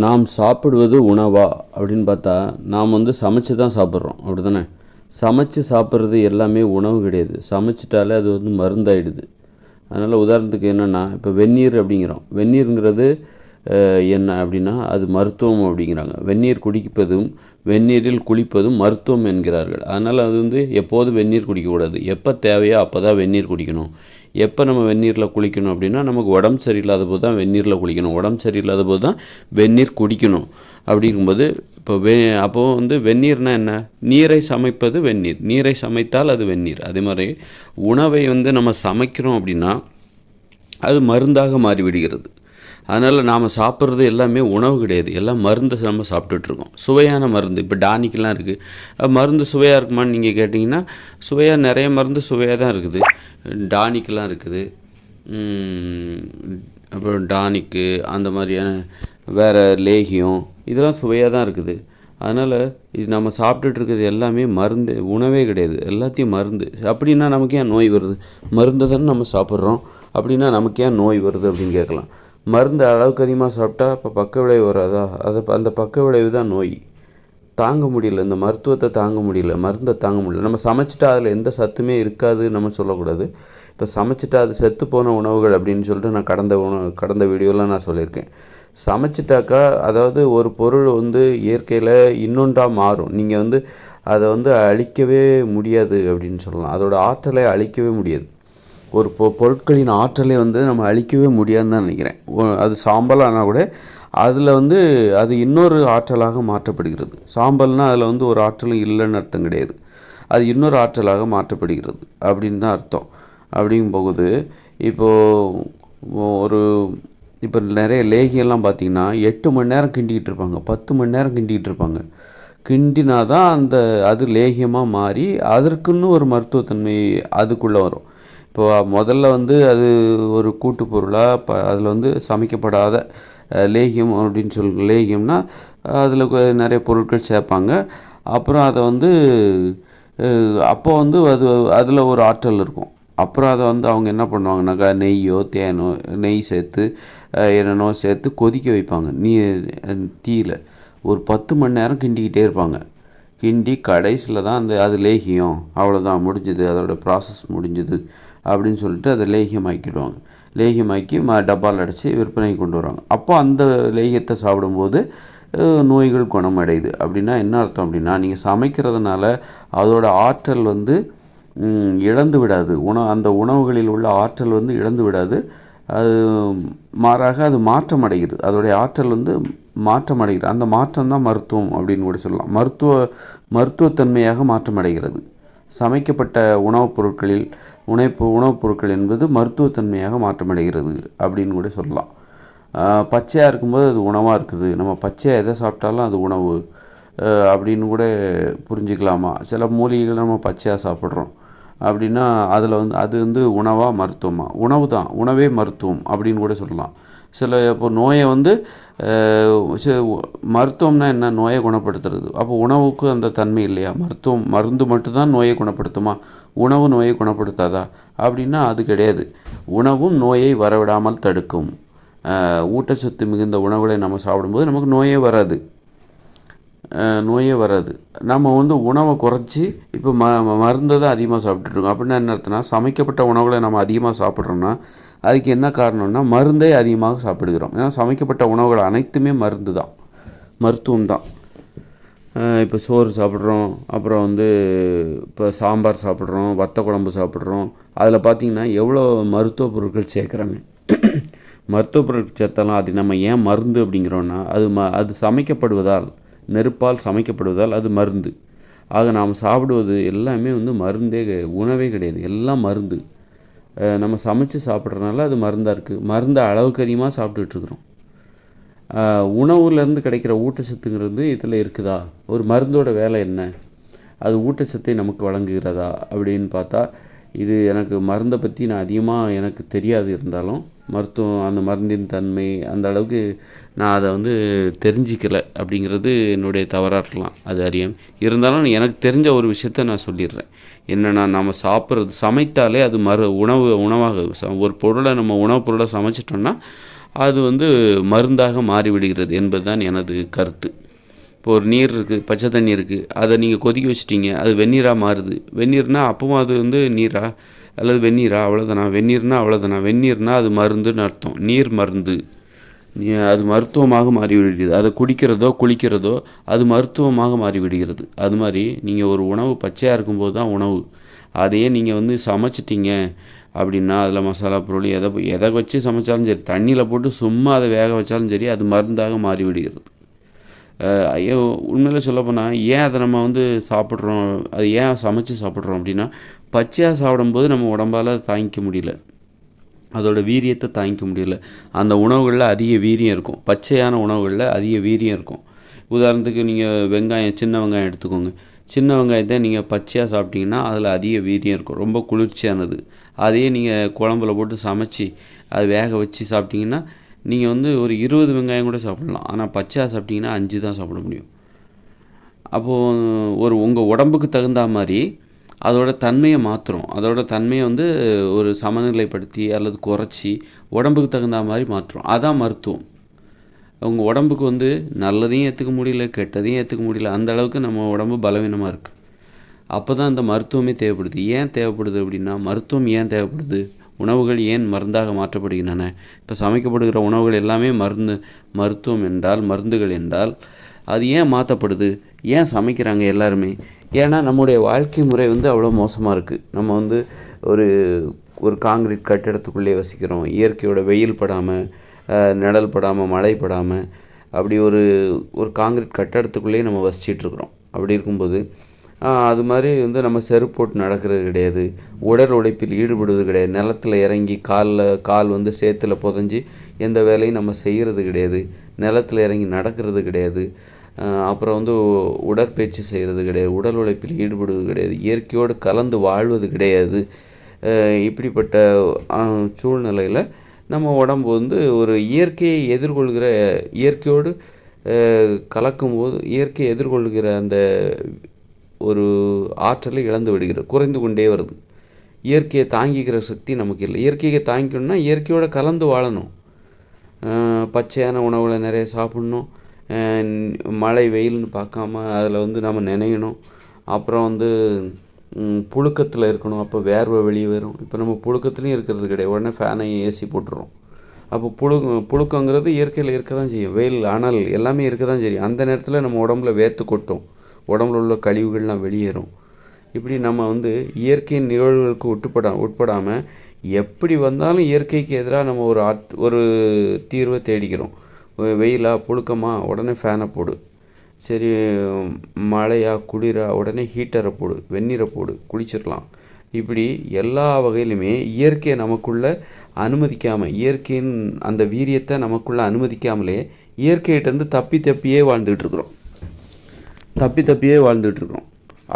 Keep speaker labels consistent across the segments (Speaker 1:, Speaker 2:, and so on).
Speaker 1: நாம் சாப்பிடுவது உணவா அப்படின்னு பார்த்தா, நாம் சமைச்சு தான் சாப்பிட்றோம், அப்படி தானே? சமைச்சு சாப்பிட்றது எல்லாமே உணவு கிடையாது. சமைச்சிட்டாலே அது மருந்தாயிடுது. அதனால் உதாரணத்துக்கு என்னென்னா, இப்போ வெந்நீர் அப்படிங்கிறோம். வெந்நீருங்கிறது என்ன அப்படின்னா, அது மருத்துவம் அப்படிங்கிறாங்க. வெந்நீர் குடிப்பதும் வெந்நீரில் குளிப்பதும் மருத்துவம் என்கிறார்கள். அதனால் அது எப்போதும் வெந்நீர் குடிக்கக்கூடாது. எப்போ தேவையோ அப்போ தான் வெந்நீர் குடிக்கணும். எப்போ நம்ம வெந்நீரில் குளிக்கணும் அப்படின்னா, நமக்கு உடம்பு சரியில்லாத போது தான் வெந்நீரில் குளிக்கணும். உடம்பு சரியில்லாத போது தான் வெந்நீர் குடிக்கணும். அப்படிங்கும்போது இப்போ அப்போது வெந்நீர்னால் என்ன? நீரை சமைப்பது வெந்நீர். நீரை சமைத்தால் அது வெந்நீர். அதே மாதிரி உணவை நம்ம சமைக்கிறோம் அப்படின்னா அது மருந்தாக மாறிவிடுகிறது. அதனால் நாம் சாப்பிட்றது எல்லாமே உணவு கிடையாது, எல்லாம் மருந்து நம்ம சாப்பிட்டுட்ருக்கோம். சுவையான மருந்து, இப்போ டானிக்கெலாம் இருக்குது. மருந்து சுவையாக இருக்குமான்னு நீங்கள் கேட்டிங்கன்னா, சுவையாக நிறைய மருந்து சுவையாக தான் இருக்குது. டானிக்கெலாம் இருக்குது. அப்புறம் டானிக்கு அந்த மாதிரியான வேறு லேகியம், இதெல்லாம் சுவையாக தான் இருக்குது. அதனால் இது நம்ம சாப்பிட்டுட்ருக்கிறது எல்லாமே மருந்து, உணவே கிடையாது, எல்லாத்தையும் மருந்து. அப்படின்னா நமக்கு ஏன் நோய் வருது? மருந்து தானே நம்ம சாப்பிட்றோம். அப்படின்னா நமக்கு ஏன் நோய் வருது அப்படின்னு கேட்கலாம். மருந்து அளவுக்கு அதிகமாக சாப்பிட்டா இப்போ பக்க விளைவு வராதா? அந்த பக்க விளைவு தான் நோய். தாங்க முடியல, இந்த மருத்துவத்தை தாங்க முடியல, மருந்தை தாங்க முடியல. நம்ம சமைச்சிட்டா அதில் எந்த சத்துமே இருக்காது நம்ம சொல்லக்கூடாது. இப்போ சமைச்சிட்டா அது செத்து போன உணவுகள் அப்படின்னு சொல்லிட்டு நான் கடந்த வீடியோலாம் நான் சொல்லியிருக்கேன். சமைச்சிட்டாக்கா, அதாவது ஒரு பொருள் இயற்கையில் இன்னொன்றாக மாறும். நீங்கள் அதை அழிக்கவே முடியாது அப்படின்னு சொல்லலாம். அதோட ஆற்றலை அழிக்கவே முடியாது. ஒரு பொருட்களின் ஆற்றலை நம்ம அழிக்கவே முடியாதுன்னு தான் நினைக்கிறேன். அது சாம்பல் ஆனால் கூட அதில் அது இன்னொரு ஆற்றலாக மாற்றப்படுகிறது. சாம்பல்னால் அதில் ஒரு ஆற்றலும் இல்லைன்னு அர்த்தம் கிடையாது. அது இன்னொரு ஆற்றலாக மாற்றப்படுகிறது அப்படின்னு தான் அர்த்தம். அப்படிங்கும் போகுது இப்போ நிறைய லேகியெல்லாம் பார்த்திங்கன்னா 8 மணி நேரம் கிண்டிக்கிட்டு இருப்பாங்க, 10 மணி நேரம் கிண்டிக்கிட்டு இருப்பாங்க. கிண்டினா தான் அது லேகியமாக மாறி அதற்குன்னு ஒரு மருத்துவத்தன்மை அதுக்குள்ளே வரும். இப்போ முதல்ல அது ஒரு கூட்டு பொருளாக அதில் சமைக்கப்படாத லேகியம் அப்படின்னு சொல்லுங்க. லேகியம்னா அதில் நிறைய பொருட்கள் சேர்ப்பாங்க. அப்புறம் அதை அப்போ அது அதில் ஒரு ஆற்றல் இருக்கும். அப்புறம் அதை அவங்க என்ன பண்ணுவாங்கனாக்கா, நெய்யோ தேனோ நெய் சேர்த்து என்னென்னோ சேர்த்து கொதிக்க வைப்பாங்க. தீயில் ஒரு 10 மணி நேரம் கிண்டிக்கிட்டே இருப்பாங்க. கிண்டி கடைசியில் தான் அது லேகியம், அவ்வளோதான் முடிஞ்சுது, அதோடய ப்ராசஸ் முடிஞ்சுது அப்படின்னு சொல்லிட்டு அதை லேகியமாக்கிடுவாங்க. லேகியமாக்கி டப்பாவில் அடைச்சி விற்பனைக்கு கொண்டு வருவாங்க. அப்போ அந்த லேகியத்தை சாப்பிடும்போது நோய்கள் குணமடையுது. அப்படின்னா என்ன அர்த்தம் அப்படின்னா, நீங்கள் சமைக்கிறதுனால அதோட ஆற்றல் இழந்து விடாது. அந்த உணவுகளில் உள்ள ஆற்றல் இழந்து விடாது. அது மாறாக அது மாற்றம் அடைகிறது. அதோடைய ஆற்றல் மாற்றம் அடைகிறது. அந்த மாற்றம் தான் மருத்துவம் அப்படின்னு கூட சொல்லலாம். மருத்துவத்தன்மையாக மாற்றம் அடைகிறது. சமைக்கப்பட்ட உணவுப் பொருட்கள் என்பது மருத்துவத்தன்மையாக மாற்றமடைகிறது அப்படின்னு கூட சொல்லலாம். பச்சையாக இருக்கும்போது அது உணவாக இருக்குது, நம்ம பச்சையாக எதை சாப்பிட்டாலும் அது உணவு அப்படின்னு கூட புரிஞ்சுக்கலாமா? சில மூலிகைகள் நம்ம பச்சையாக சாப்பிட்றோம் அப்படின்னா அதில் அது உணவா மருத்துவமா? உணவு தான், உணவே மருத்துவம் அப்படின்னு கூட சொல்லலாம். இப்போ நோயை மருத்துவம்னா என்ன? நோயை குணப்படுத்துறது. அப்போ உணவுக்கு அந்த தன்மை இல்லையா? மருந்து மட்டும்தான் நோயை குணப்படுத்துமா? உணவு நோயை குணப்படுத்தாதா அப்படின்னா அது கிடையாது. உணவும் நோயை வரவிடாமல் தடுக்கும். ஊட்டச்சத்து மிகுந்த உணவுகளை நம்ம சாப்பிடும்போது நமக்கு நோயே வராது. நம்ம உணவை குறைச்சி இப்போ மருந்தை தான் அதிகமாக சாப்பிட்டுருக்கோம். அப்படின்னா என்ன அர்த்தம்னா, சமைக்கப்பட்ட உணவுகளை நம்ம அதிகமாக சாப்பிட்றோன்னா அதுக்கு என்ன காரணம்னா, மருந்தே அதிகமாக சாப்பிடுகிறோம். ஏன்னா சமைக்கப்பட்ட உணவுகள் அனைத்துமே மருந்து தான், மருத்துவம் தான். இப்போ சோறு சாப்பிட்றோம், அப்புறம் இப்போ சாம்பார் சாப்பிட்றோம், வத்த குழம்பு சாப்பிட்றோம். அதில் பார்த்திங்கன்னா எவ்வளோ மருத்துவ பொருட்கள் சேர்க்குறாங்க. மருத்துவ பொருட்கள் சேர்த்தாலும் அது நம்ம ஏன் மருந்து அப்படிங்கிறோன்னா, அது சமைக்கப்படுவதால், நெருப்பால் சமைக்கப்படுவதால் அது மருந்து. ஆக நாம் சாப்பிடுவது எல்லாமே மருந்தே, உணவே கிடையாது, எல்லாம் மருந்து. நம்ம சமைச்சு சாப்பிட்றதுனால அது மருந்தாக இருக்குது. மருந்தை அளவுக்கு அதிகமாக சாப்பிட்டுட்ருக்குறோம். உணவுலேருந்து கிடைக்கிற ஊட்டச்சத்துங்கிறது இதில் இருக்குதா? ஒரு மருந்தோட வேலை என்ன? அது ஊட்டச்சத்தை நமக்கு வழங்குகிறதா அப்படின்னு பார்த்தா, இது எனக்கு மருந்தை பற்றி நான் அதிகமாக எனக்கு தெரியாது. இருந்தாலும் மருத்துவம், அந்த மருந்தின் தன்மை அந்த அளவுக்கு நான் அதை தெரிஞ்சிக்கலை அப்படிங்கிறது என்னுடைய தவறாக இருக்கலாம். அது அறியாமல் இருந்தாலும் எனக்கு தெரிஞ்ச ஒரு விஷயத்த நான் சொல்லிடுறேன். என்னென்னா, நம்ம சமைத்தாலே அது உணவாக ஒரு பொருளை நம்ம உணவுப் பொருளை சமைச்சிட்டோம்னா அது வந்து மருந்தாக மாறிவிடுகிறது என்பது தான் எனது கருத்து. இப்போ ஒரு நீர் இருக்குது, பச்சை தண்ணி இருக்குது, அதை நீங்கள் கொதிக்க வச்சிட்டிங்க, அது வெந்நீராக மாறுது. வெந்நீர்னால் அப்பவும் அது வந்து நீரா அல்லது வெந்நீரா? அவ்வளோதானா? வெந்நீர்னா அவ்வளோதானா? வெந்நீர்னால் அது மருந்துன்னு அர்த்தம். நீர் மருந்து. அது மருத்துவமாக மாறிவிடுகிறது. அதை குடிக்கிறதோ குளிக்கிறதோ அது மருத்துவமாக மாறிவிடுகிறது. அது மாதிரி நீங்கள் ஒரு உணவு பச்சையாக இருக்கும்போது தான் உணவு. அதையே நீங்கள் வந்து சமைச்சிட்டிங்க அப்படின்னா அதில் மசாலா பொருள் எதை வச்சு சமைச்சாலும் சரி, தண்ணியில் போட்டு சும்மா அதை வேக வச்சாலும் சரி, அது மருந்தாக மாறிவிடுகிறது. ஐயோ, உண்மையில் சொல்லப்போனால் ஏன் அதை நம்ம வந்து சாப்பிட்றோம், அது ஏன் சமைச்சு சாப்பிட்றோம் அப்படின்னா, பச்சையாக சாப்பிடும்போது நம்ம உடம்பால் தாங்கிக்க முடியல, அதோட வீரியத்தை தாங்கிக்க முடியல. அந்த உணவுகளில் அதிக வீரியம் இருக்கும், பச்சையான உணவுகளில் அதிக வீரியம் இருக்கும். உதாரணத்துக்கு நீங்கள் வெங்காயம், சின்ன வெங்காயம் எடுத்துக்கோங்க. சின்ன வெங்காயத்தை நீங்கள் பச்சையாக சாப்பிட்டீங்கன்னா அதில் அதிக வீரியம் இருக்கும், ரொம்ப குளிர்ச்சியானது. அதையே நீங்கள் குழம்புல போட்டு சமைச்சி அது வேக வச்சு சாப்பிட்டிங்கன்னா நீங்கள் வந்து ஒரு 20 வெங்காயம் கூட சாப்பிட்லாம். ஆனால் பச்சையாக சாப்பிட்டிங்கன்னா 5 தான் சாப்பிட முடியும். அப்போது உங்கள் உடம்புக்கு தகுந்த மாதிரி அதோட தன்மையை மாற்றுறோம். அதோட தன்மையை வந்து ஒரு சமநிலைப்படுத்தி அல்லது குறைச்சி உடம்புக்கு தகுந்த மாதிரி மாற்றுறோம். அதான் மருத்துவம். உங்கள் உடம்புக்கு வந்து நல்லதையும் ஏற்றுக்க முடியல, கெட்டதையும் ஏற்றுக்க முடியல, அந்த அளவுக்கு நம்ம உடம்பு பலவீனமாக இருக்குது. அப்போ தான் இந்த மருத்துவமே தேவைப்படுது. ஏன் தேவைப்படுது அப்படின்னா, மருத்துவம் ஏன் தேவைப்படுது? உணவுகள் ஏன் மருந்தாக மாற்றப்படுகின்றன? இப்போ சமைக்கப்படுகிற உணவுகள் எல்லாமே மருத்துவம் என்றால், மருந்துகள் என்றால், அது ஏன் மாற்றப்படுது? ஏன் சமைக்கிறாங்க எல்லாருமே? ஏன்னா நம்முடைய வாழ்க்கை முறை வந்து அவ்வளோ மோசமாக இருக்குது. நம்ம வந்து ஒரு ஒரு காங்கிரீட் கட்டிடத்துக்குள்ளே வசிக்கிறோம். இயற்கையோட வெயில் படாமல், நிழல் படாமல், மழை படாமல், அப்படி ஒரு காங்கிரீட் கட்டிடத்துக்குள்ளேயே நம்ம வசிச்சிட்ருக்குறோம். அப்படி இருக்கும்போது அது மாதிரி வந்து நம்ம செருப்பு போட்டு நடக்கிறது கிடையாது, உடல் உழைப்பில் ஈடுபடுவது கிடையாது, நிலத்தில் இறங்கி கால் வந்து சேத்துல புதஞ்சி எந்த வேலையும் நம்ம செய்கிறது கிடையாது, நிலத்தில் இறங்கி நடக்கிறது கிடையாது, அப்புறம் வந்து உடற்பயிற்சி செய்கிறது கிடையாது, உடல் உழைப்பில் ஈடுபடுவது கிடையாது, இயற்கையோடு கலந்து வாழ்வது கிடையாது. இப்படிப்பட்ட சூழ்நிலையில் நம்ம உடம்பு வந்து ஒரு இயற்கையோடு கலக்கும்போது இயற்கையை எதிர்கொள்கிற அந்த ஒரு ஆற்றலை இழந்து விடுகிறது, குறைந்து கொண்டே வருது. இயற்கையை தாங்கிக்கிற சக்தி நமக்கு இல்லை. இயற்கையை தாங்கிக்கணும்னா இயற்கையோடு கலந்து வாழணும். பச்சையான உணவுகளை நிறைய சாப்பிட்ணும். மழை வெயில்னு பார்க்காம அதில் வந்து நம்ம நினைக்கணும். அப்புறம் வந்து புழுக்கத்தில் இருக்கணும். அப்போ வேர்வை வெளியே வரும். இப்போ நம்ம புழுக்கத்துலேயும் இருக்கிறது கிடையாது, உடனே ஃபேனை ஏசி போட்டுடுறோம். அப்போ புழுக்கங்கிறது இயற்கையில் இருக்க தான் செய்யும். வெயில், அனல் எல்லாமே இருக்க தான் செய்யும். அந்த நேரத்தில் நம்ம உடம்புல வேர்த்து கொட்டும், உடம்புல உள்ள கழிவுகள்லாம் வெளியேறும். இப்படி நம்ம வந்து இயற்கையின் நிகழ்வுகளுக்கு உட்படாமல் எப்படி வந்தாலும் இயற்கைக்கு எதிராக நம்ம ஒரு தீர்வை தேடிக்கிறோம். வெயிலா, புழுக்கமா, உடனே ஃபேனை போடு. சரி, மழையா, குளிரா, உடனே ஹீட்டரை போடு, வெந்நீரை போடு, குளிச்சிடலாம். இப்படி எல்லா வகையிலுமே இயற்கையை நமக்குள்ளே அனுமதிக்காமல், இயற்கையின் அந்த வீரியத்தை நமக்குள்ளே அனுமதிக்காமலே இயற்கையிட்டேருந்து தப்பியே வாழ்ந்துகிட்ருக்குறோம்.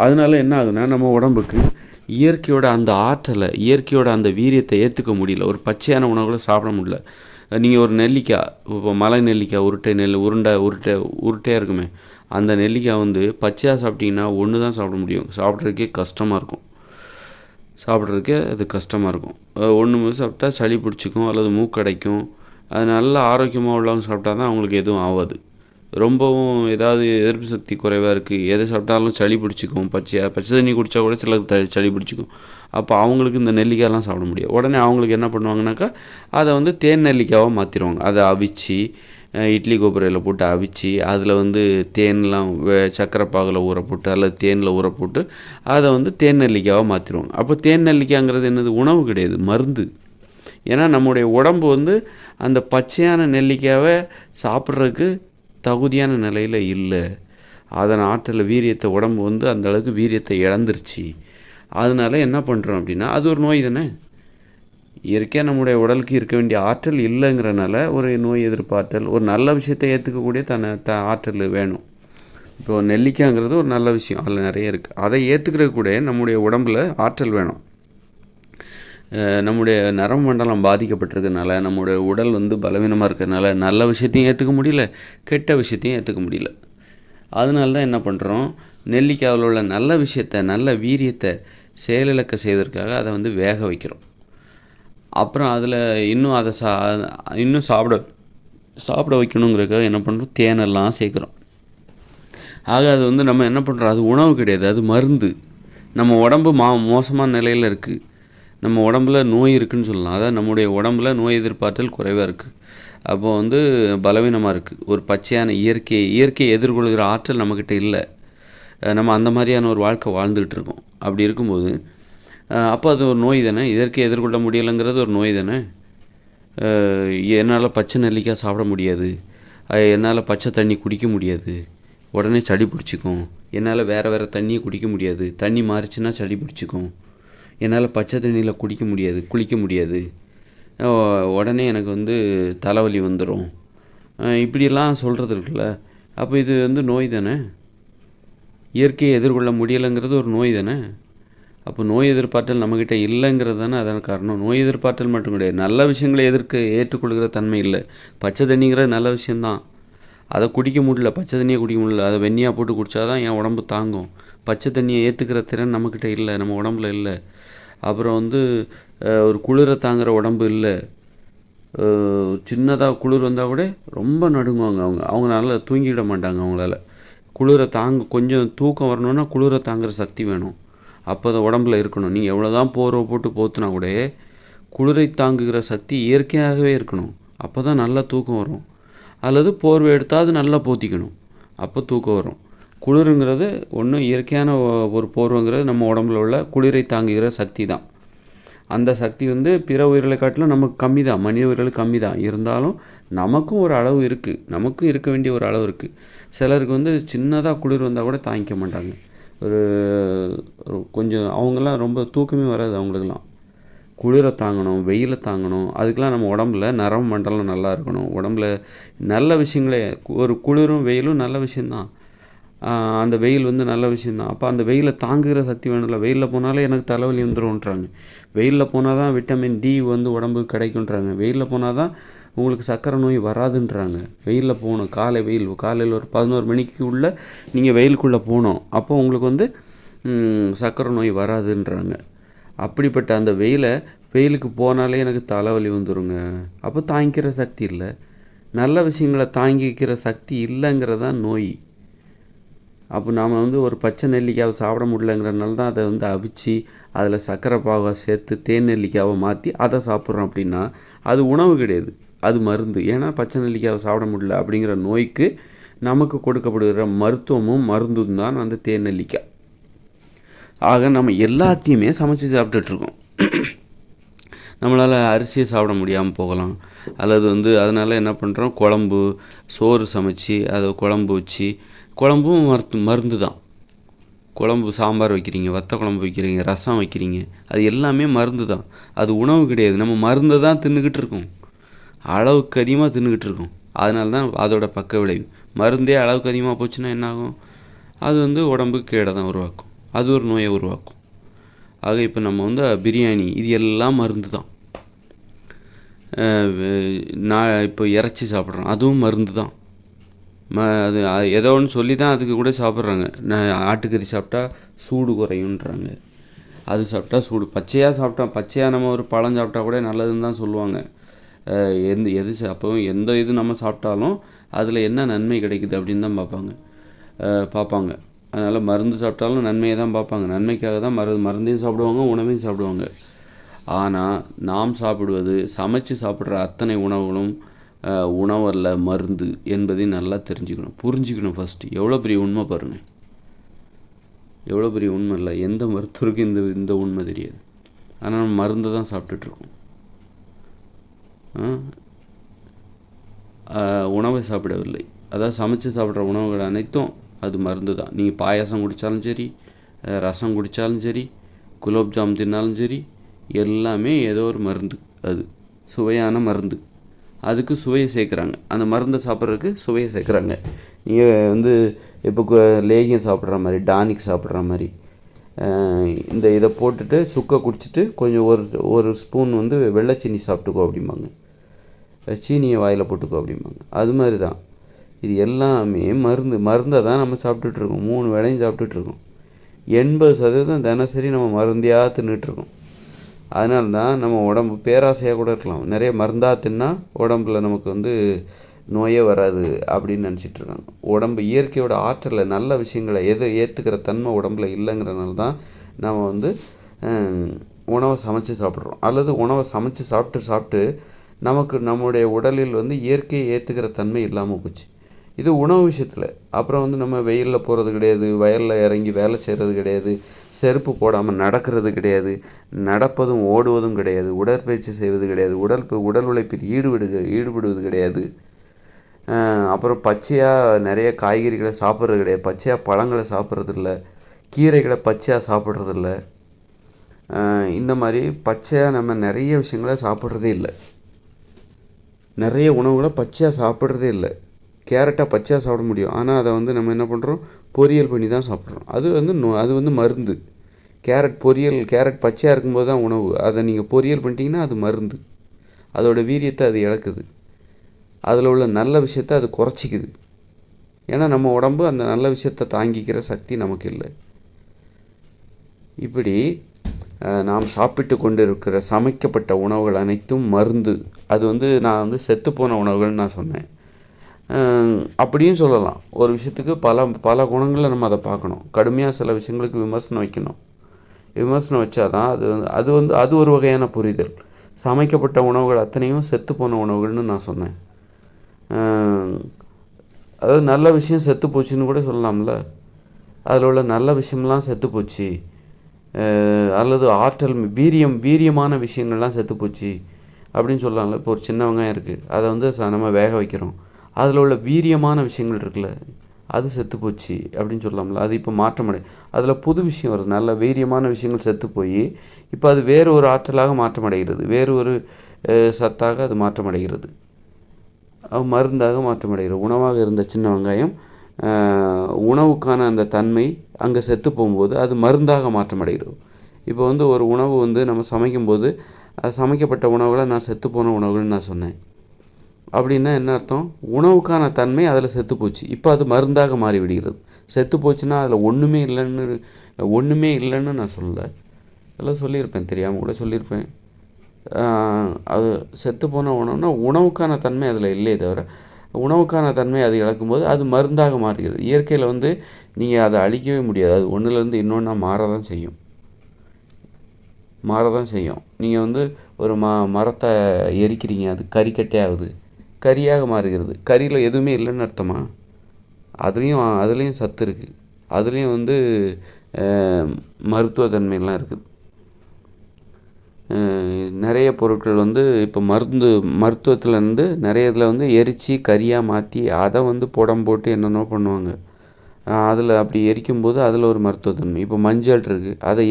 Speaker 1: அதனால என்ன ஆகுதுன்னா, நம்ம உடம்புக்கு இயற்கையோட அந்த ஆற்றலை, இயற்கையோட அந்த வீரியத்தை ஏற்றுக்க முடியல. ஒரு பச்சையான உணவுகளை சாப்பிட முடியல. நீங்கள் ஒரு நெல்லிக்காய், இப்போ மலை நெல்லிக்காய், உருட்டையாக இருக்குமே, அந்த நெல்லிக்காய் வந்து பச்சையாக சாப்பிட்டிங்கன்னா ஒன்று தான் சாப்பிட முடியும். சாப்பிட்றதுக்கே அது கஷ்டமாக இருக்கும். ஒன்று சாப்பிட்டா சளி பிடிச்சிக்கும் அல்லது மூக்கடைக்கும். அது நல்லா ஆரோக்கியமாக உள்ளவங்க சாப்பிட்டா தான் அவங்களுக்கு எதுவும் ஆகாது. ரொம்பவும் ஏதாவது எதிர்ப்பு சக்தி குறைவாக இருக்குது, எதை சாப்பிட்டாலும் சளி பிடிச்சிக்கும். பச்சை தண்ணி குடித்தா கூட சிலருக்கு சளி பிடிச்சிக்கும். அப்போ அவங்களுக்கு இந்த நெல்லிக்காயெலாம் சாப்பிட முடியாது. உடனே அவங்களுக்கு என்ன பண்ணுவாங்கனாக்கா, அதை வந்து தேன் நெல்லிக்காவாக மாற்றிடுவாங்க. அதை அவிச்சு இட்லி கொப்பரையில் போட்டு அவிச்சு அதில் வந்து தேன்லாம் சர்க்கரை பாகில் ஊற போட்டு அல்லது தேனில் ஊற போட்டு அதை வந்து தேன் நெல்லிக்காவாக மாற்றிடுவாங்க. அப்போ தேன் நெல்லிக்காய்ங்கிறது என்னது? உணவு கிடையாது, மருந்து. ஏன்னா நம்முடைய உடம்பு வந்து அந்த பச்சையான நெல்லிக்காவை சாப்பிட்றதுக்கு தகுதியான நிலையில் இல்லை. அதன் ஆற்றல், வீரியத்தை, உடம்பு வந்து அந்த அளவுக்கு வீரியத்தை இழந்துருச்சு. அதனால என்ன பண்ணுறோம் அப்படின்னா, அது ஒரு நோய் தானே. இயற்கையாக நம்முடைய உடலுக்கு இருக்க வேண்டிய ஆற்றல் இல்லைங்கிறனால ஒரு நோய் எதிர்ப்பாற்றல், ஒரு நல்ல விஷயத்தை ஏற்றுக்கக்கூடிய ஆற்றல் வேணும். இப்போது நெல்லிக்காய்ங்கிறது ஒரு நல்ல விஷயம், அதில் நிறைய இருக்குது. அதை ஏற்றுக்கிறது கூட நம்முடைய உடம்பில் ஆற்றல் வேணும். நம்முடைய நரம்பு மண்டலம் பாதிக்கப்பட்டிருக்கனால, நம்முடைய உடல் வந்து பலவீனமாக இருக்கிறதுனால நல்ல விஷயத்தையும் ஏற்றுக்க முடியல, கெட்ட விஷயத்தையும் ஏற்றுக்க முடியல. அதனால தான் என்ன பண்ணுறோம், நெல்லிக்காயில் உள்ள நல்ல விஷயத்தை, நல்ல வீரியத்தை செயலிழக்க செய்வதற்காக அதை வந்து வேக வைக்கிறோம். அப்புறம் அதில் இன்னும் அதை இன்னும் சாப்பிட வைக்கணுங்கிறதுக்காக என்ன பண்ணுறோம், தேனெல்லாம் சேர்க்குறோம். ஆக அது வந்து நம்ம என்ன பண்ணுறோம், அது உணவு கிடையாது, அது மருந்து. நம்ம உடம்பு மோசமான நிலையில் இருக்குது, நம்ம உடம்புல நோய் இருக்குதுன்னு சொல்லலாம். அதாவது நம்முடைய உடம்புல நோய் எதிர்ப்பாற்றல் குறைவாக இருக்குது, அப்போ வந்து பலவீனமாக இருக்குது. ஒரு பச்சையான இயற்கையை எதிர்கொள்கிற ஆற்றல் நம்மக்கிட்ட இல்லை. நம்ம அந்த மாதிரியான ஒரு வாழ்க்கை வாழ்ந்துக்கிட்டு இருக்கோம். அப்படி இருக்கும்போது அப்போ அது ஒரு நோய் தானே. இயற்கையை எதிர்கொள்ள முடியலைங்கிறது ஒரு நோய் தானே. என்னால் பச்சை நெல்லிக்காய் சாப்பிட முடியாது, என்னால் பச்சை தண்ணி குடிக்க முடியாது, உடனே சளி பிடிச்சிக்கும். என்னால் வேறு தண்ணியை குடிக்க முடியாது, தண்ணி மாறிச்சுன்னா சளி பிடிச்சிக்கும். என்னால் பச்சை தண்ணியில் குளிக்க முடியாது, உடனே எனக்கு வந்து தலைவலி வந்துடும். இப்படியெல்லாம் சொல்கிறது இருக்குல்ல. அப்போ இது வந்து நோய் தானே. இயற்கையை எதிர்கொள்ள முடியலைங்கிறது ஒரு நோய் தானே. அப்போ நோய் எதிர்ப்பாற்றல் நம்மக்கிட்ட இல்லைங்கிறது தானே அதான காரணம். நோய் எதிர்ப்பாற்றல் மட்டும் கிடையாது, நல்ல விஷயங்களை ஏற்றுக்கொள்கிற தன்மை இல்லை. பச்சை தண்ணிங்கிறது நல்ல விஷயந்தான், அதை குடிக்க முடியல, பச்சை தண்ணியை குடிக்க முடியல. அதை வெந்நியாக போட்டு குடித்தா தான் என் உடம்பு தாங்கும். பச்சை தண்ணியை ஏற்றுக்கிற திறன் நம்மக்கிட்ட இல்லை, நம்ம உடம்புல இல்லை. அப்புறம் வந்து ஒரு குளிரை தாங்குகிற உடம்பு இல்லை. சின்னதாக குளிர் வந்தால் கூட ரொம்ப நடுங்குவாங்க அவங்க நல்லா தூங்கிவிட மாட்டாங்க. அவங்களால குளிரை கொஞ்சம் தூக்கம் வரணுன்னா குளிரை தாங்குகிற சக்தி வேணும். அப்போ தான் உடம்புல இருக்கணும். நீங்கள் எவ்வளோ தான் போர்வை போட்டு போத்துனா கூட குளிரை தாங்குகிற சக்தி இயற்கையாகவே இருக்கணும். அப்போ தான் நல்லா தூக்கம் வரும். அல்லது போர்வை எடுத்தால் அது நல்லா போத்திக்கணும், அப்போ தூக்கம் வரும். குளிருங்கிறது ஒன்று இயற்கையான ஒரு போர்வைங்கிறது நம்ம உடம்புல உள்ள குளிரை தாங்குகிற சக்தி தான். அந்த சக்தி வந்து பிற உயிர்களை காட்டிலும் நமக்கு கம்மி தான், மனித உயிர்களுக்கு கம்மி தான். இருந்தாலும் நமக்கும் ஒரு அளவு இருக்குது, நமக்கும் இருக்க வேண்டிய ஒரு அளவு இருக்குது. சிலருக்கு வந்து சின்னதாக குளிர் வந்தால் கூட தாங்கிக்க மாட்டாங்க. ஒரு கொஞ்சம் அவங்கெல்லாம் ரொம்ப தூக்கமே வராது அவங்களுக்கெல்லாம். குளிரை தாங்கணும், வெயிலை தாங்கணும். அதுக்கெலாம் நம்ம உடம்புல நரம்பு மண்டலம் நல்லா இருக்கணும். உடம்புல நல்ல விஷயங்களே, ஒரு குளிரும் வெயிலும் நல்ல விஷயந்தான். அந்த வெயில் வந்து நல்ல விஷயந்தான். அப்போ அந்த வெயிலை தாங்குகிற சக்தி வேணும்ல. வெயிலில் போனாலே எனக்கு தலைவலி வந்துடும்ன்றாங்க. வெயிலில் போனால் தான் விட்டமின் டி வந்து உடம்புக்கு கிடைக்குன்றாங்க. வெயிலில் போனால் தான் உங்களுக்கு சர்க்கரை நோய் வராதுன்றாங்க. வெயிலில் போகணும், காலையில் ஒரு 11 மணிக்கு உள்ளே நீங்கள் வெயிலுக்குள்ளே போகணும். அப்போ உங்களுக்கு வந்து சர்க்கரை நோய் வராதுன்றாங்க. அப்படிப்பட்ட அந்த வெயிலுக்கு போனாலே எனக்கு தலைவலி வந்துடுங்க. அப்போ தாங்கிக்கிற சக்தி இல்லை, நல்ல விஷயங்களை தாங்கிக்கிற சக்தி இல்லைங்கிறது தான் நோய். அப்போ நாம் வந்து ஒரு பச்சை நெல்லிக்காவை சாப்பிட முடியலங்கிறனால தான் அதை வந்து அவிச்சு அதில் சர்க்கரை பாகை சேர்த்து தேன் நெல்லிக்காவை மாற்றி அதை சாப்பிட்றோம். அப்படின்னா அது உணவு கிடையாது, அது மருந்து. ஏன்னா பச்சை நெல்லிக்காவை சாப்பிட முடியல அப்படிங்கிற நோய்க்கு நமக்கு கொடுக்கப்படுகிற மருந்தும் தான் அந்த தேன் நெல்லிக்காய். ஆக நம்ம எல்லாத்தையுமே சமைச்சு சாப்பிட்டுட்ருக்கோம். நம்மளால் அரிசியை சாப்பிட முடியாமல் போகலாம், அல்லது வந்து அதனால் என்ன பண்ணுறோம், சோறு சமைச்சு அதை குழம்பு வச்சு, குழம்பும் மருந்து தான். குழம்பு சாம்பார் வைக்கிறீங்க, வத்த குழம்பு வைக்கிறீங்க, ரசம் வைக்கிறீங்க, அது எல்லாமே மருந்து தான், அது உணவு கிடையாது. நம்ம மருந்தை தான் தின்னுக்கிட்டு இருக்கோம், அளவுக்கு அதிகமாக தின்னுக்கிட்டு இருக்கோம். அதனால தான் அதோட பக்க விளைவு. மருந்தே அளவுக்கு அதிகமாக போச்சுன்னா என்னாகும், அது வந்து உடம்புக்கு கேடை தான் உருவாக்கும், அது ஒரு நோயை உருவாக்கும். ஆக இப்போ நம்ம வந்து பிரியாணி இது எல்லாம் மருந்து தான். நான் இப்போ இறைச்சி சாப்பிட்றோம், அதுவும் மருந்து தான். அது ஏதோ ஒன்று சொல்லி தான் அதுக்கு கூட சாப்பிட்றாங்க. ஆட்டுக்கறி சாப்பிட்டா சூடு குறையுன்றாங்க, அது சாப்பிட்டா சூடு. பச்சையாக நம்ம ஒரு பழம் சாப்பிட்டா கூட நல்லதுன்னு தான் சொல்லுவாங்க. எந்த இது நம்ம சாப்பிட்டாலும் அதில் என்ன நன்மை கிடைக்குது அப்படின்னு தான் பார்ப்பாங்க. அதனால் மருந்து சாப்பிட்டாலும் நன்மையை தான் பார்ப்பாங்க. நன்மைக்காக தான் மருந்தையும் சாப்பிடுவாங்க, உணவையும் சாப்பிடுவாங்க. ஆனால் நாம் சாப்பிடுவது, சமைச்சு சாப்பிட்ற அத்தனை உணவுகளும் உணவல்ல, மருந்து என்பதையும் நல்லா புரிஞ்சுக்கணும் ஃபஸ்ட்டு. எவ்வளோ பெரிய உண்மை பாருங்கள், எவ்வளோ பெரிய உண்மை இல்லை. எந்த மருத்துவருக்கும் இந்த உண்மை தெரியாது. ஆனால் நம்ம மருந்து தான் சாப்பிட்டுட்ருக்கோம். உணவை சாப்பிடவில்லை. அதாவது சமைச்சு சாப்பிட்ற உணவுகள் அனைத்தும் அது மருந்து தான். நீங்கள் பாயாசம் குடித்தாலும் சரி, ரசம் குடித்தாலும் சரி, குலோப்ஜாம் தின்னாலும் சரி, எல்லாமே ஏதோ ஒரு மருந்து. அது சுவையான மருந்து, அதுக்கு சுவையை சேர்க்குறாங்க. அந்த மருந்தை சாப்பிட்றதுக்கு சுவையை சேர்க்குறாங்க. நீங்கள் வந்து இப்போ லேகியம் சாப்பிட்ற மாதிரி, டானிக் சாப்பிட்ற மாதிரி, இதை போட்டுட்டு சுக்கை குடிச்சிட்டு கொஞ்சம் ஒரு ஸ்பூன் வந்து வெள்ளைச்சீனி சாப்பிட்டுக்கோ அப்படிம்பாங்க, சீனியை வாயில் போட்டுக்கோ அப்படிம்பாங்க. அது மாதிரி தான் இது எல்லாமே மருந்தை தான் நம்ம சாப்பிட்டுட்ருக்கோம். 3 வேளையும் சாப்பிட்டுட்ருக்கோம். 80% தினசரி நம்ம மருந்தையாக தின்னுட்ருக்கோம். அதனால தான் நம்ம உடம்பு பேராசையாக கூட இருக்கலாம். நிறைய மருந்தாக தின்னா உடம்புல நமக்கு வந்து நோயே வராது அப்படின்னு நினச்சிட்ருக்காங்க. உடம்பு இயற்கையோட ஆற்றலை நல்ல விஷயங்களை ஏற்றுக்கிற தன்மை உடம்புல இல்லைங்கிறனால தான் நம்ம வந்து உணவை சமைச்சு சாப்பிட்றோம். அல்லது உணவை சமைச்சு சாப்பிட்டு நமக்கு நம்முடைய உடலில் வந்து இயற்கையை ஏற்றுக்கிற தன்மை இல்லாமல் போச்சு. இது உணவு விஷயத்தில். அப்புறம் வந்து நம்ம வெயிலில் போகிறது கிடையாது, வயலில் இறங்கி வேலை செய்கிறது கிடையாது, செருப்பு போடாமல் நடக்கிறது கிடையாது, நடப்பதும் ஓடுவதும் கிடையாது, உடற்பயிற்சி செய்வது கிடையாது, உடல் உழைப்பில் ஈடுபடுவது கிடையாது. அப்புறம் பச்சையாக நிறைய காய்கறிகளை சாப்பிட்றது கிடையாது, பச்சையாக பழங்களை சாப்பிட்றதில்ல, கீரைகளை பச்சையாக சாப்பிட்றதில்ல. இந்த மாதிரி பச்சையாக நம்ம நிறைய விஷயங்களை சாப்பிட்றதே இல்லை. நிறைய உணவுகளை பச்சையாக சாப்பிட்றதே இல்லை. கேரட்டை பச்சையாக சாப்பிட முடியும், ஆனால் அதை வந்து நம்ம என்ன பண்ணுறோம், பொரியல் பண்ணி தான் சாப்பிட்றோம். அது வந்து மருந்து. கேரட் பச்சையாக இருக்கும்போது தான் உணவு. அதை நீங்கள் பொரியல் பண்ணிட்டீங்கன்னா அது மருந்து. அதோட வீரியத்தை அது இழக்குது. அதில் உள்ள நல்ல விஷயத்தை அது குறைச்சிக்குது. ஏன்னா நம்ம உடம்பு அந்த நல்ல விஷயத்தை தாங்கிக்கிற சக்தி நமக்கு இல்லை. இப்படி நாம் சாப்பிட்டு கொண்டு இருக்கிற சமைக்கப்பட்ட உணவுகள் அனைத்தும் மருந்து. அது வந்து நான் வந்து செத்துப்போன உணவுகள்னு நான் சொன்னேன். அப்படியும் சொல்லலாம். ஒரு விஷயத்துக்கு பல குணங்களில் நம்ம அதை பார்க்கணும். கடுமையாக சில விஷயங்களுக்கு விமர்சனம் வைக்கணும். விமர்சனம் வச்சாதான் அது ஒரு வகையான புரிதல். சமைக்கப்பட்ட உணவுகள் அத்தனையும் செத்துப்போன உணவுகள்னு நான் சொன்னேன். அதாவது நல்ல விஷயம் செத்து போச்சுன்னு கூட சொல்லலாம்ல. அதில் உள்ள நல்ல விஷயம்லாம் செத்து போச்சு, அல்லது ஆற்றல் வீரியமான விஷயங்கள்லாம் செத்து போச்சு அப்படின்னு சொல்லலாம்ல. இப்போ ஒரு சின்ன வெங்காயம் இருக்குது, அதை வந்து நம்ம வேக வைக்கிறோம், அதில் உள்ள வீரியமான விஷயங்கள் இருக்குல்ல, அது செத்து போச்சு அப்படின்னு சொல்லலாம்ல. அது இப்போ அதில் புது விஷயம் வருது. நல்ல வீரியமான விஷயங்கள் செத்து போய் இப்போ அது வேறு ஒரு ஆற்றலாக மாற்றமடைகிறது, வேறு ஒரு சத்தாக அது மாற்றமடைகிறது, மருந்தாக மாற்றமடைகிறது. உணவாக இருந்த சின்ன வெங்காயம் உணவுக்கான அந்த தன்மை அங்கே செத்து போகும்போது அது மருந்தாக மாற்றமடைகிறது. இப்போ வந்து ஒரு உணவு வந்து நம்ம சமைக்கும்போது சமைக்கப்பட்ட உணவுகளை நான் செத்துப்போன உணவுகள்னு நான் சொன்னேன். அப்படின்னா என்ன அர்த்தம்? உணவுக்கான தன்மை அதில் செத்து போச்சு, இப்போ அது மருந்தாக மாறிவிடுகிறது. செத்து போச்சுன்னா அதில் ஒன்றுமே இல்லைன்னு நான் சொல்லலை. அதெல்லாம் சொல்லியிருப்பேன், தெரியாமல் கூட சொல்லியிருப்பேன். அது செத்து போன உணவுனா உணவுக்கான தன்மை அதில் இல்லையே தவிர, உணவுக்கான தன்மை அது இழக்கும்போது அது மருந்தாக மாறுகிறது. இயற்கையில் வந்து நீங்கள் அதை அழிக்கவே முடியாது. அது ஒன்றுலேருந்து இன்னொன்றா மாறதான் செய்யும். நீங்கள் வந்து ஒரு மரத்தை எரிக்கிறீங்க, அது கறிக்கட்டே ஆகுது, கறியாக மாறுகிறது. கறியில் எதுவுமே இல்லைன்னு அர்த்தமா? அதுலேயும் சத்து இருக்குது, அதுலேயும் வந்து மருத்துவ தன்மையெல்லாம் இருக்குது. நிறைய பொருட்கள் வந்து இப்போ மருத்துவத்துலேருந்து நிறைய இதில் வந்து எரித்து கறியாக மாற்றி அதை வந்து போட்டு என்னென்னோ பண்ணுவாங்க. அதில் அப்படி எரிக்கும்போது அதில் ஒரு மருத்துவத்தன்மை. இப்போ மஞ்சள் இருக்குது, அதை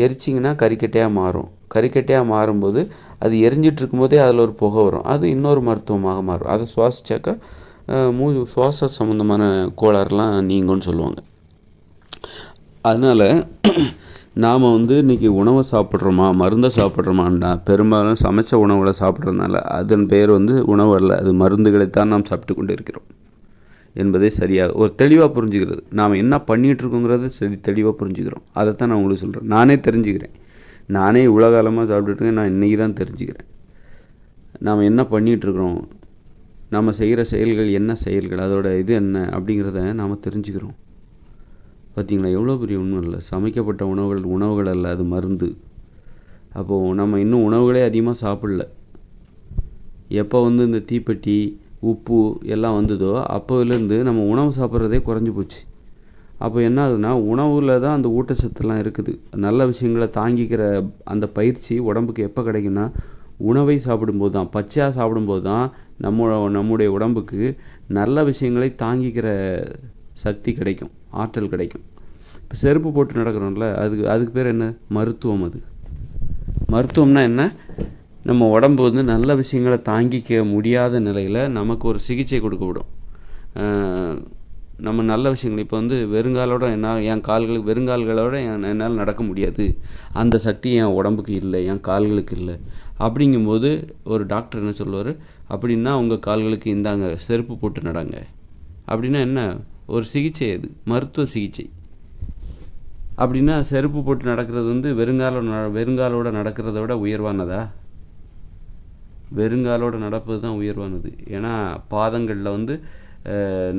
Speaker 1: எரிச்சிங்கன்னா கறிக்கட்டையாக மாறும். கறிக்கட்டையாக மாறும்போது அது எரிஞ்சிட்டு இருக்கும்போதே அதில் ஒரு புகை வரும், அது இன்னொரு மருத்துவமாக மாறும். அதை சுவாசித்தாக்கா சுவாச சம்மந்தமான கோளாறுலாம் நீங்கும்னு சொல்லுவாங்க. அதனால் நாம் வந்து இன்றைக்கி உணவை சாப்பிட்றோமா மருந்தை சாப்பிட்றோமான்னா, பெரும்பாலும் சமைச்ச உணவுகளை சாப்பிட்றதுனால அதன் பெயர் வந்து உணவு அல்ல, அது மருந்துகளைத்தான் நாம் சாப்பிட்டு கொண்டு இருக்கிறோம் என்பதை சரியாக ஒரு தெளிவாக புரிஞ்சுக்கிறது. நாம் என்ன பண்ணிகிட்ருக்கோங்கிறத தெளிவாக புரிஞ்சுக்கிறோம். அதைத்தான் நான் உங்களுக்கு சொல்கிறேன். நானே தெரிஞ்சுக்கிறேன். நானே இவ்வளோ காலமாக சாப்பிட்டுருக்கேன். நான் இன்றைக்கி தான் தெரிஞ்சுக்கிறேன் நாம் என்ன பண்ணிகிட்ருக்குறோம், நம்ம செய்கிற செயல்கள் என்ன செயல்கள், அதோட இது என்ன அப்படிங்கிறத நாம் தெரிஞ்சுக்கிறோம். பார்த்திங்களா, எவ்வளோ பெரிய உண்மை இல்லை? சமைக்கப்பட்ட உணவுகள் அல்ல, அது மருந்து. அப்போது நம்ம இன்னும் உணவுகளே அதிகமாக சாப்பிடல. எப்போ வந்து இந்த தீப்பெட்டி உப்பு எல்லாம் வந்ததோ அப்போலேருந்து நம்ம உணவு சாப்பிட்றதே குறைஞ்சி போச்சு. அப்போ என்ன ஆகுதுன்னா, உணவில் தான் அந்த ஊட்டச்சத்துலாம் இருக்குது. நல்ல விஷயங்களை தாங்கிக்கிற அந்த பயிற்சி உடம்புக்கு எப்போ கிடைக்குன்னா, உணவை சாப்பிடும்போது தான், பச்சையாக சாப்பிடும்போது தான் நம்முடைய உடம்புக்கு நல்ல விஷயங்களை தாங்கிக்கிற சக்தி கிடைக்கும், ஆற்றல் கிடைக்கும். இப்போ செருப்பு போட்டு நடக்கிறோம்ல, அதுக்கு பேர் என்ன? மருத்துவம். அது மருத்துவம்னா என்ன? நம்ம உடம்பு வந்து நல்ல விஷயங்களை தாங்கிக்க முடியாத நிலையில் நமக்கு ஒரு சிகிச்சை கொடுக்க விடும். நம்ம நல்ல விஷயங்கள் இப்போ வந்து வெறுங்காலோட என் என்னால் நடக்க முடியாது, அந்த சக்தி என் உடம்புக்கு இல்லை, என் கால்களுக்கு இல்லை. அப்படிங்கும்போது ஒரு டாக்டர் என்ன சொல்லுவார் அப்படின்னா, உங்கள் கால்களுக்கு இந்தாங்க செருப்பு போட்டு நடங்க. அப்படின்னா என்ன? ஒரு சிகிச்சை, அது மருத்துவ சிகிச்சை. அப்படின்னா செருப்பு போட்டு நடக்கிறது வந்து வெறுங்காலோட நடக்கிறத விட உயர்வானதா? வெறுங்காலோட நடப்பது தான் உயர்வானது. ஏன்னா பாதங்களில் வந்து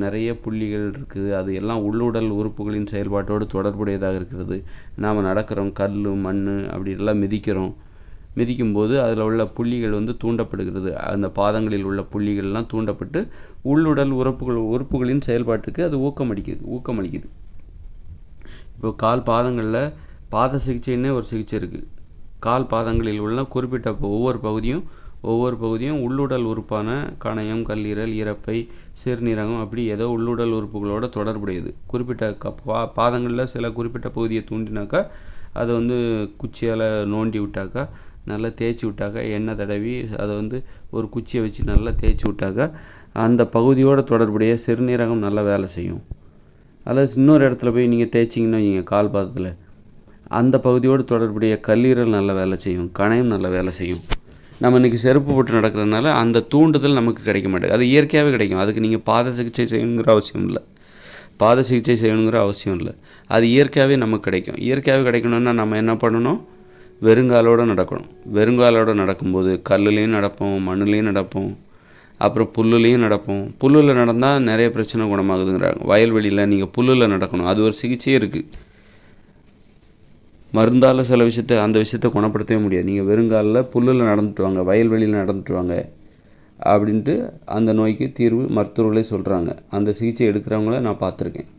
Speaker 1: நிறைய புள்ளிகள் இருக்குது. அது எல்லாம் உள்ளுடல் உறுப்புகளின் செயல்பாட்டோடு தொடர்புடையதாக இருக்கிறது. நாம் நடக்கிறோம், கல் மண் அப்படி எல்லாம் மிதிக்கும்போது அதில் உள்ள புள்ளிகள் வந்து தூண்டப்படுகிறது. அந்த பாதங்களில் உள்ள புள்ளிகள்லாம் தூண்டப்பட்டு உள்ளுடல் உறுப்புகளின் செயல்பாட்டுக்கு அது ஊக்கமளிக்குது. இப்போ கால் பாதங்களில் பாத சிகிச்சைன்னே ஒரு சிகிச்சை இருக்குது. கால் பாதங்களில் உள்ள குறிப்பிட்ட ஒவ்வொரு பகுதியும் உள்ளுடல் உறுப்பான கணையம், கல்லீரல், இரைப்பை, சிறுநீரகம் அப்படி ஏதோ உள்ளுடல் உறுப்புகளோட தொடர்புடையது. குறிப்பிட்ட பாதங்களில் சில குறிப்பிட்ட பகுதியை தூண்டினாக்கா அதை வந்து குச்சியால் நோண்டி விட்டாக்கா, நல்லா தேய்ச்சி விட்டாக்கா, எண்ணெய் தடவி அதை வந்து ஒரு குச்சியை வச்சு நல்லா தேய்ச்சி விட்டாக்கா அந்த பகுதியோடு தொடர்புடைய சிறுநீரகம் நல்லா வேலை செய்யும். அதில் இன்னொரு இடத்துல போய் நீங்கள் தேய்ச்சிங்கன்னா வைங்க, கால் பாதத்தில் அந்த பகுதியோடு தொடர்புடைய கல்லீரல் நல்ல வேலை செய்யும், கணையம் நல்ல வேலை செய்யும். நம்ம இன்றைக்கி செருப்பு போட்டு நடக்கிறதுனால அந்த தூண்டுதல் நமக்கு கிடைக்க மாட்டேங்குது. அது இயற்கையாகவே கிடைக்கும். அதுக்கு நீங்கள் பாத சிகிச்சை செய்யணுங்கிற அவசியம் இல்லை. அது இயற்கையாகவே நமக்கு கிடைக்கும். இயற்கையாகவே கிடைக்கணுன்னா நம்ம என்ன பண்ணணும்? வெறுங்காலோடு நடக்கும்போது கல்லுலேயும் நடப்போம், மண்ணுலேயும் நடப்போம், அப்புறம் புல்லுலேயும் நடப்போம். புல்லில் நடந்தால் நிறைய பிரச்சனை குணமாகுதுங்கிறாங்க. வயல்வெளியில் நீங்கள் புல்லில் நடக்கணும். அது ஒரு சிகிச்சையே இருக்குது. மருந்தால் சில அந்த விஷயத்தை குணப்படுத்தவே முடியாது. நீங்கள் வெறுங்காலில் புல்லில் நடந்துட்டு வாங்க, வயல்வெளியில் நடந்துட்டு வாங்க அப்படின்ட்டு அந்த நோய்க்கு தீர்வு மருத்துவர்களே சொல்கிறாங்க. அந்த சிகிச்சை எடுக்கிறவங்கள நான் பார்த்துருக்கேன்.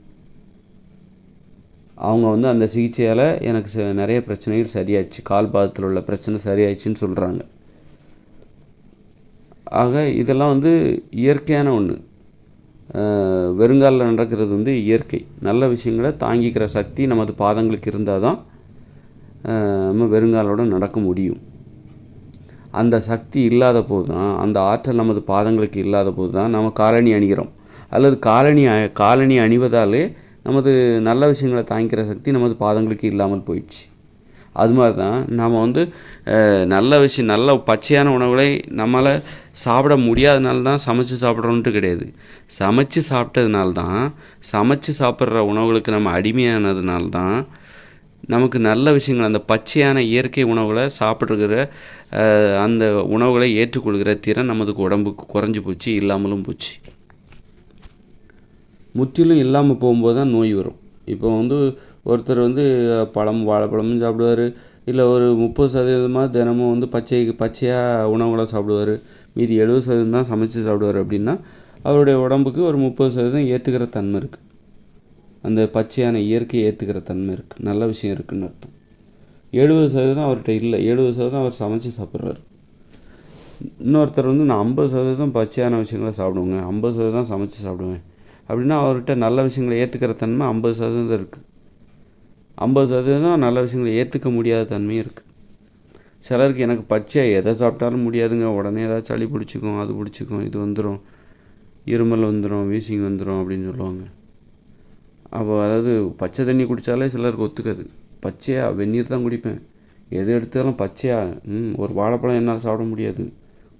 Speaker 1: அவங்க வந்து அந்த சிகிச்சையால் எனக்கு நிறைய பிரச்சனைகள் சரியாயிடுச்சு, கால் பாதத்தில் உள்ள பிரச்சனை சரியாயிடுச்சுன்னு சொல்கிறாங்க. ஆக இதெல்லாம் வந்து இயற்கையான ஒன்று. வெறுங்காலில் நடக்கிறது வந்து இயற்கை. நல்ல விஷயங்களை தாங்கிக்கிற சக்தி நமது பாதங்களுக்கு இருந்தால் தான் நம்ம வெறுங்காலோடு நடக்க முடியும். அந்த சக்தி இல்லாத போது தான், அந்த ஆற்றல் நமது பாதங்களுக்கு இல்லாத போது தான் நம்ம காலணி அணிகிறோம். அல்லது காலணி அணிவதாலே நமது நல்ல விஷயங்களை தாங்கிக்கிற சக்தி நமது பாதங்களுக்கு இல்லாமல் போயிடுச்சு. அது மாதிரி தான் நம்ம வந்து நல்ல பச்சையான உணவுகளை நம்மளால் சாப்பிட முடியாதனால தான் சமைச்சு சாப்பிட்றோன்ட்டு கிடையாது. சமைச்சு சாப்பிட்ற உணவுகளுக்கு நம்ம அடிமையானதுனால தான் நமக்கு நல்ல விஷயங்கள், அந்த பச்சையான இயற்கை உணவுகளை சாப்பிட்ருக்கிற அந்த உணவுகளை ஏற்றுக்கொள்கிற திறன் நமது உடம்புக்கு குறைஞ்சி போச்சு, இல்லாமலும் போச்சு. முற்றிலும் இல்லாமல் போகும்போது தான் நோய் வரும். இப்போ வந்து ஒருத்தர் வந்து வாழைப்பழமும் சாப்பிடுவார், இல்லை ஒரு 30% தினமும் வந்து பச்சையாக உணவுகளை சாப்பிடுவார், மீதி 70% தான் சமைச்சு சாப்பிடுவார். அப்படின்னா அவருடைய உடம்புக்கு ஒரு 30% ஏற்றுக்கிற தன்மை இருக்குது. அந்த பச்சையான இயற்கையை ஏற்றுக்கிற தன்மை இருக்குது, நல்ல விஷயம் இருக்குதுன்னு அர்த்தம். 70% அவர்கிட்ட இல்லை, 70% அவர் சமைச்சு சாப்பிட்றாரு. இன்னொருத்தர் வந்து நான் 50% பச்சையான விஷயங்களை சாப்பிடுவேங்க, 50% சமைச்சு சாப்பிடுவேன் அப்படின்னா அவர்கிட்ட நல்ல விஷயங்களை ஏற்றுக்கிற தன்மை 50% இருக்குது. 50% நல்ல விஷயங்களை ஏற்றுக்க முடியாத தன்மையும் இருக்குது. சிலருக்கு எனக்கு பச்சையாக எதை சாப்பிட்டாலும் முடியாதுங்க, உடனே ஏதாவது சளி பிடிச்சிக்கும், அது பிடிச்சிக்கும், இது வந்துடும், இருமல் வந்துடும், வீசிங் வந்துடும் அப்படின்னு சொல்லுவாங்க. அப்போ அதாவது பச்சை தண்ணி குடித்தாலே சிலருக்கு ஒத்துக்காது. பச்சையாக வெந்நீர் தான் குடிப்பேன், எது எடுத்தாலும் பச்சையாக, ஒரு வாழைப்பழம் என்னால் சாப்பிட முடியாது,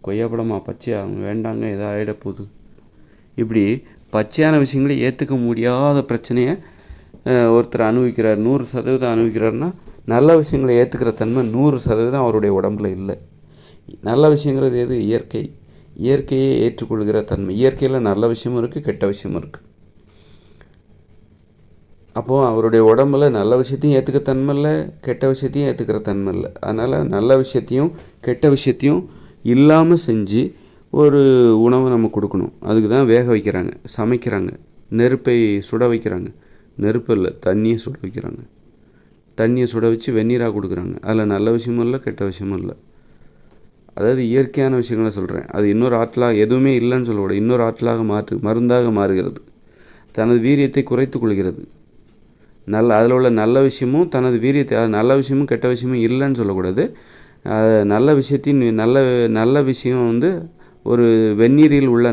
Speaker 1: கொய்யாப்பழமா பச்சையாக வேண்டாங்க, எதாவது ஆகிட போகுது. இப்படி பச்சையான விஷயங்களை ஏற்றுக்க முடியாத பிரச்சனையை ஒருத்தர் அனுபவிக்கிறார், 100% அனுபவிக்கிறாருன்னா நல்ல விஷயங்களை ஏற்றுக்கிற தன்மை 100% அவருடைய உடம்புல இல்லை. நல்ல விஷயங்கிறது எது? இயற்கையை ஏற்றுக்கொள்கிற தன்மை. இயற்கையில் நல்ல விஷயமும் இருக்குது, கெட்ட விஷயமும் இருக்குது. அப்போது அவருடைய உடம்புல நல்ல விஷயத்தையும் ஏற்றுக்க தன்மை இல்லை, கெட்ட விஷயத்தையும் ஏற்றுக்கிற தன்மை இல்லை. அதனால் நல்ல விஷயத்தையும் கெட்ட விஷயத்தையும் இல்லாமல் செஞ்சு ஒரு உணவை நம்ம கொடுக்கணும். அதுக்கு தான் வேக வைக்கிறாங்க, சமைக்கிறாங்க, நெருப்பை சுட வைக்கிறாங்க. நெருப்பு இல்லை, தண்ணியை சுட வைக்கிறாங்க. தண்ணியை சுட வச்சு வெந்நீராக கொடுக்குறாங்க. அதில் நல்ல விஷயமும் இல்லை, கெட்ட விஷயமும் இல்லை. அதாவது இயற்கையான விஷயங்களை சொல்கிறேன். அது இன்னொரு ஆற்றலாக, எதுவுமே இல்லைன்னு சொல்லக்கூடாது, இன்னொரு ஆற்றலாக மருந்தாக மாறுகிறது. தனது வீரியத்தை குறைத்து கொள்கிறது. அதில் உள்ள நல்ல விஷயமும் தனது வீரியத்தை, நல்ல விஷயமும் கெட்ட விஷயமும் இல்லைன்னு சொல்லக்கூடாது. நல்ல விஷயத்தின் நல்ல விஷயம் வந்து ஒரு வெந்நீரில் உள்ள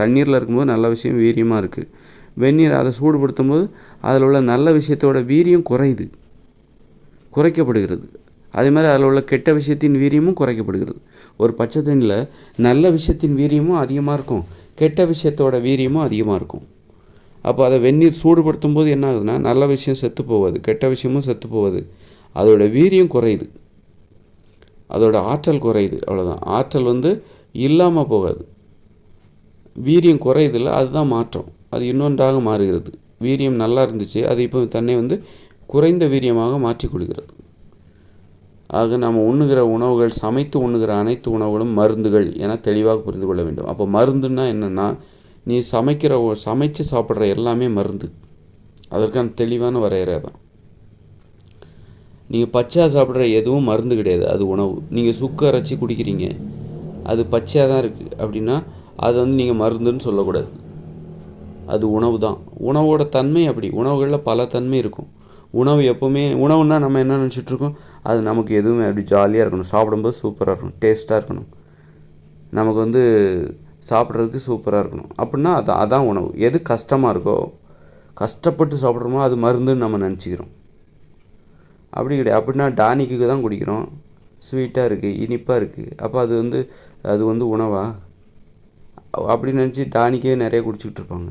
Speaker 1: தண்ணீரில் இருக்கும்போது நல்ல விஷயம் வீரியமாக இருக்குது. வெந்நீர் அதை சூடுபடுத்தும் போது அதில் உள்ள நல்ல விஷயத்தோட வீரியம் குறைக்கப்படுகிறது. அதே மாதிரி அதில் உள்ள கெட்ட விஷயத்தின் வீரியமும் குறைக்கப்படுகிறது. ஒரு பச்சை தண்ணியில் நல்ல விஷயத்தின் வீரியமும் அதிகமாக இருக்கும், கெட்ட விஷயத்தோட வீரியமும் அதிகமாக இருக்கும். அப்போ அதை வெந்நீர் சூடுபடுத்தும் போது என்ன ஆகுதுன்னா நல்ல விஷயம் செத்து போகாது, கெட்ட விஷயமும் செத்து போகாது. அதோடய வீரியம் குறையுது, அதோட ஆற்றல் குறையுது, அவ்வளோதான். ஆற்றல் இல்லாமல் போகாது, வீரியம் குறையுதில்ல, அதுதான் மாற்றம். அது இன்னொன்றாக மாறுகிறது. வீரியம் நல்லா இருந்துச்சு, அது இப்போ தன்னை குறைந்த வீரியமாக மாற்றிக்கொள்கிறது. ஆக நாம் உண்ணுகிற உணவுகள், சமைத்து உண்ணுகிற அனைத்து உணவுகளும் மருந்துகள் என தெளிவாக புரிந்து கொள்ள வேண்டும். அப்போ மருந்துன்னா என்னென்னா, நீ சமைச்சு சாப்பிட்ற எல்லாமே மருந்து. அதற்கான தெளிவான வரையறை தான். நீங்கள் பச்சையாக சாப்பிட்ற எதுவும் மருந்து கிடையாது, அது உணவு. நீங்கள் சுக்கு அரைச்சி குடிக்கிறீங்க, அது பச்சையாக தான் இருக்குது அப்படின்னா அது நீங்கள் மருந்துன்னு சொல்லக்கூடாது, அது உணவு தான். உணவோட தன்மை அப்படி. உணவுகளில் பல தன்மை இருக்கும். உணவு எப்போவுமே உணவுன்னா நம்ம என்ன நினச்சிட்ருக்கோம், அது நமக்கு எதுவுமே அப்படி ஜாலியாக இருக்கணும், சாப்பிடும்போது சூப்பராக இருக்கணும், டேஸ்ட்டாக இருக்கணும், நமக்கு சாப்பிட்றதுக்கு சூப்பராக இருக்கணும் அப்படின்னா அதான் உணவு. எது கஷ்டமாக இருக்கோ, கஷ்டப்பட்டு சாப்பிட்றோமோ அது மருந்துன்னு நம்ம நினச்சிக்கிறோம். அப்படி கிடையாது. அப்படின்னா டானிக்கு தான் குடிக்கிறோம், ஸ்வீட்டாக இருக்குது, இனிப்பாக இருக்குது, அப்போ அது உணவா அப்படி நினச்சி டானிக்கே நிறைய குடிச்சிக்கிட்டு இருப்பாங்க.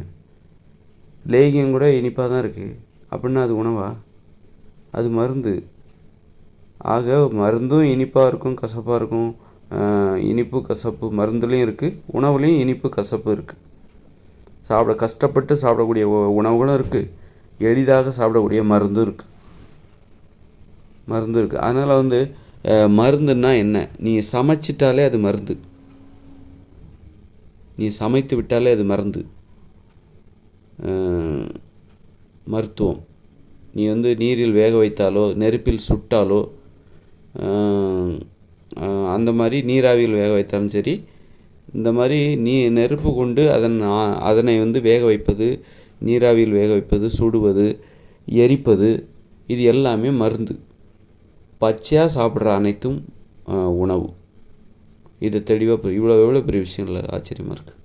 Speaker 1: லேகியம் கூட இனிப்பாக தான் இருக்குது அப்படின்னா அது உணவா, அது மருந்து. ஆக மருந்தும் இனிப்பாக இருக்கும், கசப்பாக இருக்கும். இனிப்பு கசப்பு மருந்துலேயும் இருக்குது, உணவுலேயும் இனிப்பு கசப்பு இருக்குது. கஷ்டப்பட்டு சாப்பிடக்கூடிய உணவுகளும் இருக்குது, எளிதாக சாப்பிடக்கூடிய மருந்தும் இருக்குது. அதனால் மருந்துன்னா என்ன, நீங்கள் சமைச்சிட்டாலே அது மருந்து, நீ சமைத்து விட்டாலே அது மருந்து, மருத்துவம். நீ நீரில் வேக வைத்தாலோ நெருப்பில் சுட்டாலோ அந்த மாதிரி நீராவியில் வேக வைத்தாலும் சரி, இந்த மாதிரி நெருப்பு கொண்டு அதனை வேக வைப்பது, நீராவியில் வேக வைப்பது, சுடுவது, எரிப்பது, இது எல்லாமே மருந்து. பச்சையாக சாப்பிட்ற அனைத்தும் உணவு. இதை தெளிவாக எவ்வளோ பெரிய விஷயம் இல்லை, ஆச்சரியமாக இருக்குது.